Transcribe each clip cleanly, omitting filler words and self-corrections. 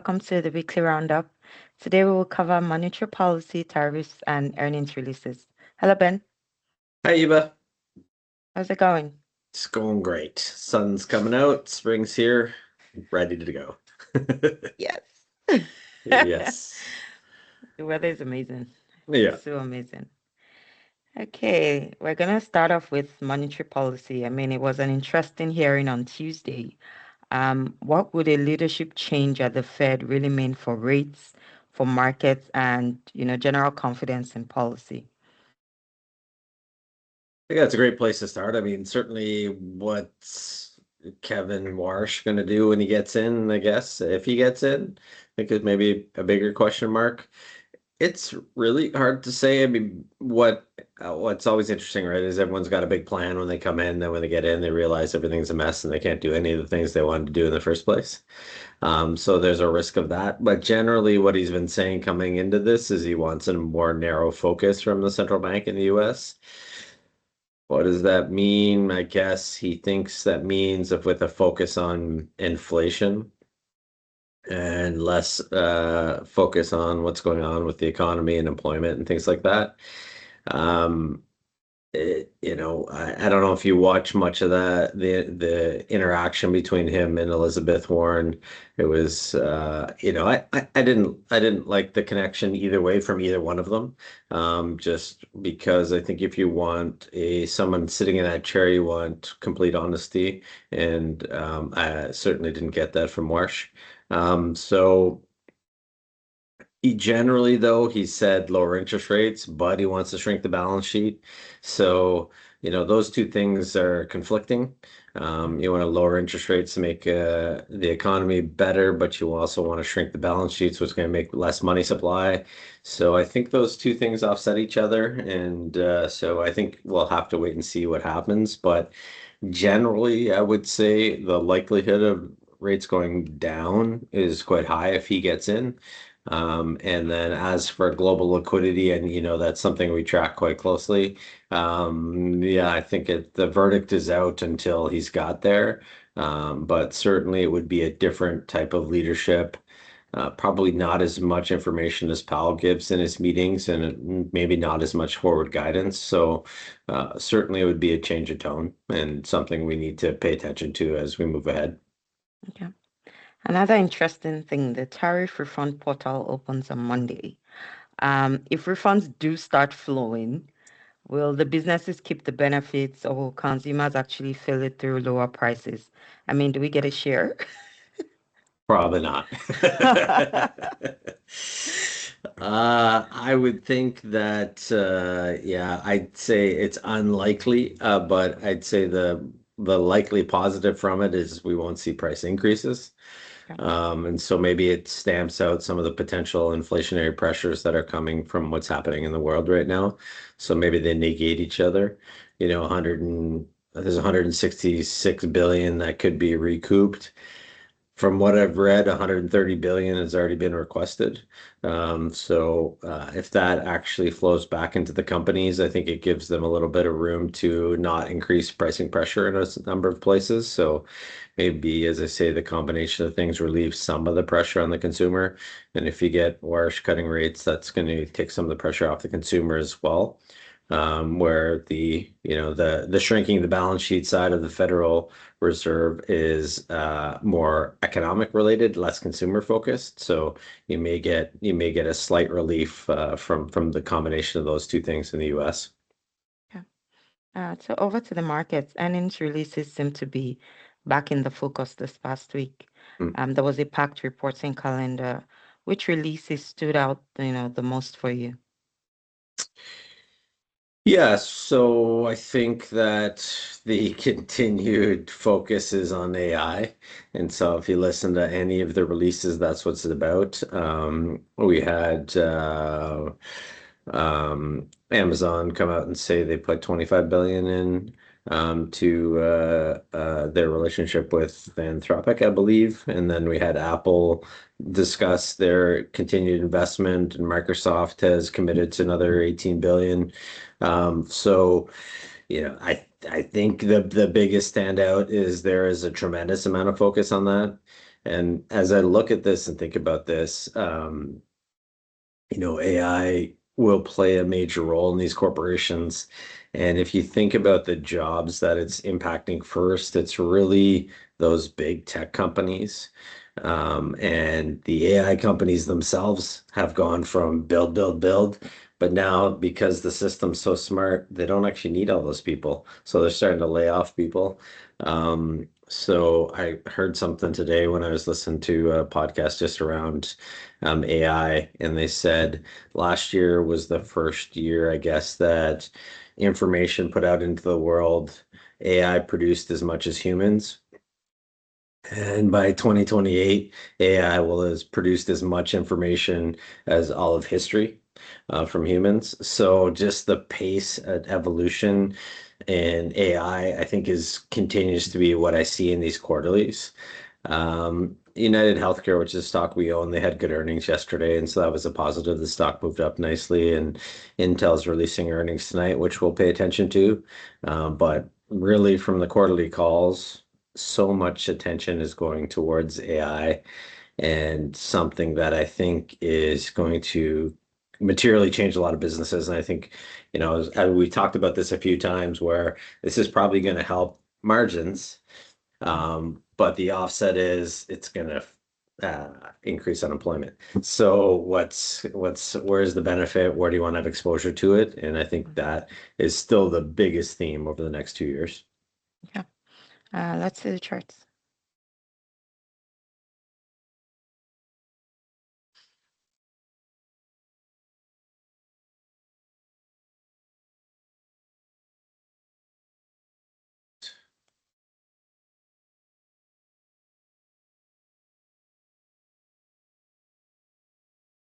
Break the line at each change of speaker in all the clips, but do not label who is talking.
welcome to the weekly roundup. Today we will cover monetary policy, tariffs, and earnings releases. Hello, Ben.
Hi, Eva.
How's it going?
It's going great. Sun's coming out, spring's here, ready to go.
Yes.
Yes.
The weather is amazing.
Yeah.
It's so amazing. Okay, we're gonna start off with monetary policy. I mean, it was an interesting hearing on Tuesday. What would a leadership change at the Fed really mean for rates, for markets, and general confidence in policy?
I think that's a great place to start. I mean, certainly what's Kevin Warsh going to do when he gets in, I guess, if he gets in, I think is maybe a bigger question mark. It's really hard to say. I mean, what's always interesting, right, is everyone's got a big plan when they come in, then when they get in, they realize everything's a mess and they can't do any of the things they wanted to do in the first place. So there's a risk of that. But generally, what he's been saying coming into this is he wants a more narrow focus from the central bank in the US. What does that mean? I guess he thinks that means if with a focus on inflation and less focus on what's going on with the economy and employment and things like that. Um, I don't know if you watch much of the interaction between him and Elizabeth Warren. It was, I didn't like the connection either way from either one of them. Just because I think if you want someone sitting in that chair, you want complete honesty, and I certainly didn't get that from Warsh. So. He generally, though, he said lower interest rates, but he wants to shrink the balance sheet. So, those two things are conflicting. You want to lower interest rates to make the economy better, but you also want to shrink the balance sheet, so it's going to make less money supply. So I think those two things offset each other. And so I think we'll have to wait and see what happens. But generally, I would say the likelihood of rates going down is quite high if he gets in. And then as for global liquidity, and that's something we track quite closely. Yeah, I think the verdict is out until he's got there. But certainly it would be a different type of leadership. Probably not as much information as Powell gives in his meetings, and maybe not as much forward guidance. So certainly it would be a change of tone and something we need to pay attention to as we move ahead.
Okay. Another interesting thing, the tariff refund portal opens on Monday. If refunds do start flowing, will the businesses keep the benefits or will consumers actually feel it through lower prices? I mean, do we get a share?
Probably not. I would think that, yeah, I'd say it's unlikely, but I'd say the likely positive from it is we won't see price increases.
Yeah.
And so maybe it stamps out some of the potential inflationary pressures that are coming from what's happening in the world right now. So maybe they negate each other. 100 and there's 166 billion that could be recouped. From what I've read, 130 billion has already been requested. So if that actually flows back into the companies, I think it gives them a little bit of room to not increase pricing pressure in a number of places. So maybe, as I say, the combination of things relieves some of the pressure on the consumer. And if you get Warsh cutting rates, that's going to take some of the pressure off the consumer as well. Where the shrinking the balance sheet side of the Federal Reserve is more economic related, less consumer focused. So you may get a slight relief from the combination of those two things in the U.S.
Yeah. So over to the markets. Earnings releases seem to be back in the focus this past week.
Mm.
There was a packed reporting calendar. Which releases stood out, the most for you?
Yeah, so I think that the continued focus is on AI. And so if you listen to any of the releases, that's what it's about. We had Amazon come out and say they put 25 billion in to their relationship with Anthropic, I believe. And then we had Apple discuss their continued investment, and Microsoft has committed to another 18 billion. So, I think the biggest standout is there is a tremendous amount of focus on that. And as I look at this and think about this, AI will play a major role in these corporations. And if you think about the jobs that it's impacting first, it's really those big tech companies. And the AI companies themselves have gone from build, build, build. But now, because the system's so smart, they don't actually need all those people. So they're starting to lay off people. So I heard something today when I was listening to a podcast just around AI, and they said last year was the first year, I guess, that information put out into the world, AI produced as much as humans. And by 2028, AI will has produced as much information as all of history from humans. So just the pace of evolution in I think, is continues to be what I see in these quarterlies. United Healthcare, which is a stock we own, they had good earnings yesterday, and so that was a positive. The stock moved up nicely, and Intel's releasing earnings tonight, which we'll pay attention to. But really, from the quarterly calls, so much attention is going towards AI and something that I think is going to materially change a lot of businesses. And I think, we talked about this a few times where this is probably going to help margins, but the offset is it's going to increase unemployment. So where's the benefit? Where do you want to have exposure to it? And I think that is still the biggest theme over the next 2 years.
Yeah. Let's see the charts.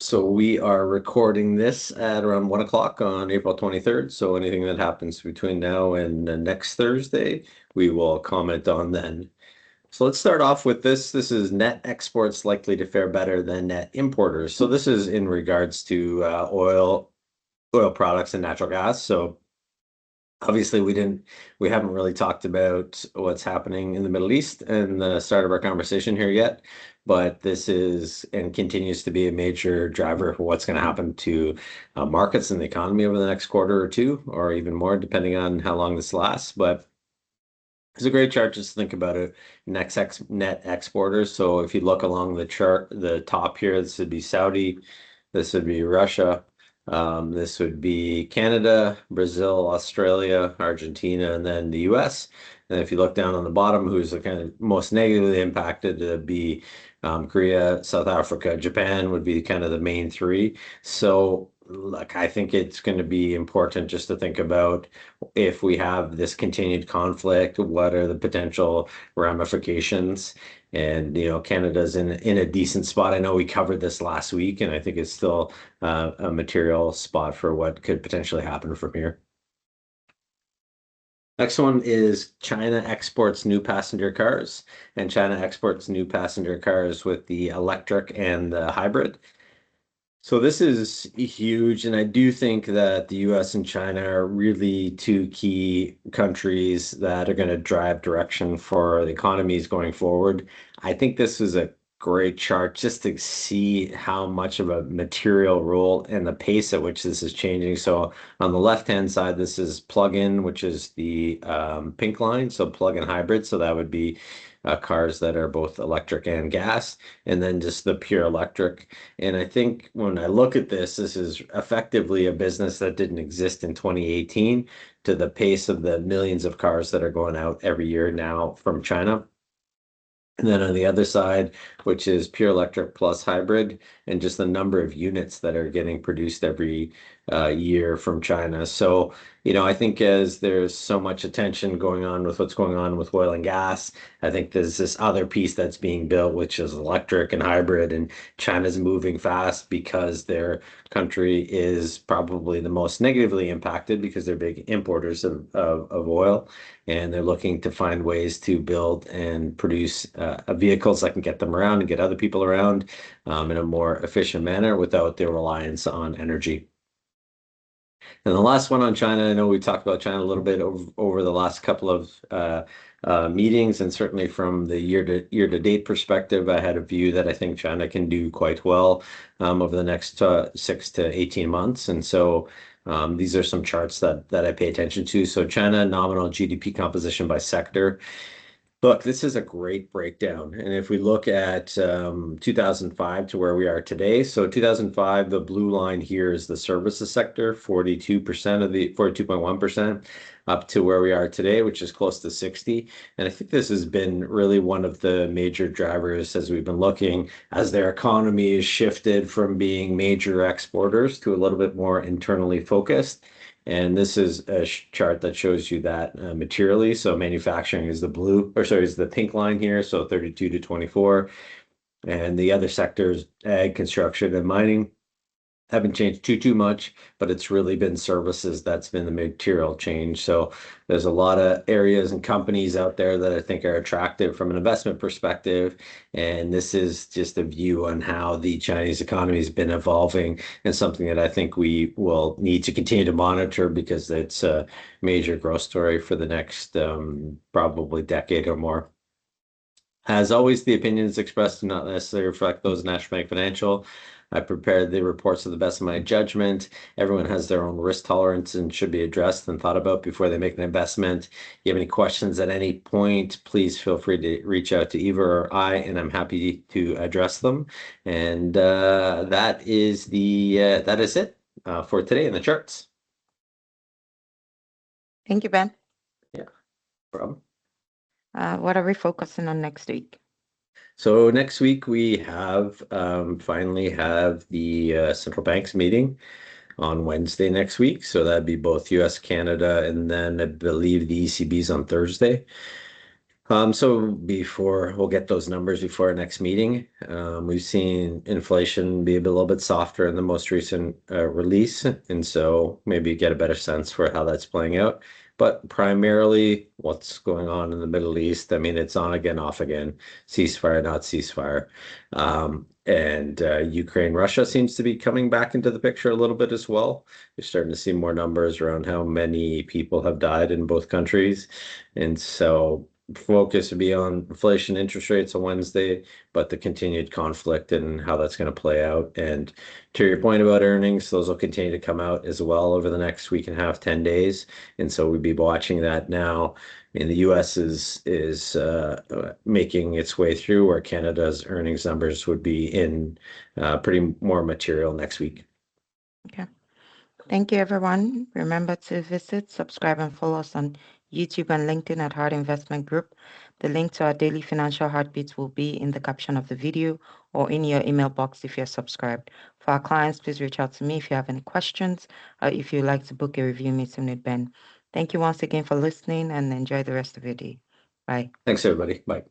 So we are recording this at around 1 o'clock on April 23rd. So anything that happens between now and next Thursday, we will comment on then. So let's start off with this. This is net exports likely to fare better than net importers. So this is in regards to oil products and natural gas. So obviously we haven't really talked about what's happening in the Middle East and the start of our conversation here yet, but this is and continues to be a major driver for what's going to happen to markets and the economy over the next quarter or two, or even more, depending on how long this lasts. But it's a great chart just to think about it. Net exporters. So if you look along the chart, the top here, this would be Saudi, this would be Russia, this would be Canada, Brazil, Australia, Argentina, and then the US. And if you look down on the bottom, who's the kind of most negatively impacted, it'd be Korea, South Africa, Japan would be kind of the main three. So, look, I think it's going to be important just to think about if we have this continued conflict, what are the potential ramifications? And Canada's in a decent spot. I know we covered this last week, and I think it's still a material spot for what could potentially happen from here. Next one is China exports new passenger cars, and China exports new passenger cars with the electric and the hybrid. So this is huge, and I do think that the US and China are really two key countries that are going to drive direction for the economies going forward. I think this is a great chart just to see how much of a material role and the pace at which this is changing. So on the left-hand side, this is plug-in, which is the pink line, so plug-in hybrid. So that would be cars that are both electric and gas, and then just the pure electric. And I think when I look at this, this is effectively a business that didn't exist in 2018 to the pace of the millions of cars that are going out every year now from China. And then on the other side, which is pure electric plus hybrid, and just the number of units that are getting produced every year from China. So, I think as there's so much attention going on with what's going on with oil and gas, I think there's this other piece that's being built, which is electric and hybrid, and China's moving fast because their country is probably the most negatively impacted because they're big importers of oil, and they're looking to find ways to build and produce vehicles that can get them around and get other people around in a more efficient manner without their reliance on energy. And the last one on China, I know we talked about China a little bit over the last couple of meetings, and certainly from the year to date perspective, I had a view that I think China can do quite well over the next 6 to 18 months. And so these are some charts that I pay attention to. So China nominal GDP composition by sector. Look, this is a great breakdown. And if we look at 2005 to where we are today, so 2005, the blue line here is the services sector, 42% of the 42.1%, up to where we are today, which is close to 60. And I think this has been really one of the major drivers as we've been looking as their economy is shifted from being major exporters to a little bit more internally focused. And this is a chart that shows you that materially. So manufacturing is the blue, or sorry, is the pink line here. So 32 to 24. And the other sectors, ag, construction, and mining, haven't changed too much, but it's really been services that's been the material change. So there's a lot of areas and companies out there that I think are attractive from an investment perspective. And this is just a view on how the Chinese economy has been evolving and something that I think we will need to continue to monitor because it's a major growth story for the next probably decade or more. As always, the opinions expressed do not necessarily reflect those of National Bank Financial. I prepared the reports to the best of my judgment. Everyone has their own risk tolerance and should be addressed and thought about before they make an investment. If you have any questions at any point, please feel free to reach out to Eva or I, and I'm happy to address them. And that is it for today in the charts.
Thank you, Ben.
Yeah, no problem.
What are we focusing on next week?
So next week we have finally have the central banks meeting on Wednesday next week. So that'd be both US, Canada, and then I believe the ECB's on Thursday. So before we'll get those numbers before our next meeting, we've seen inflation be a little bit softer in the most recent release, and so maybe get a better sense for how that's playing out. But primarily, what's going on in the Middle East? I mean, it's on again, off again, ceasefire, not ceasefire. And Ukraine, Russia seems to be coming back into the picture a little bit as well. You're starting to see more numbers around how many people have died in both countries. And so focus would be on inflation, interest rates on Wednesday, but the continued conflict and how that's going to play out. And to your point about earnings, those will continue to come out as well over the next week and a half, 10 days. And so we'd be watching that now. And the US is making its way through where Canada's earnings numbers would be in pretty more material next week.
Okay. Thank you, everyone. Remember to visit, subscribe, and follow us on YouTube and LinkedIn at Hart Investment Group. The link to our daily financial heartbeats will be in the caption of the video or in your email box if you're subscribed. For our clients, please reach out to me if you have any questions or if you'd like to book a review meeting with Ben. Thank you once again for listening and enjoy the rest of your day. Bye.
Thanks, everybody. Bye.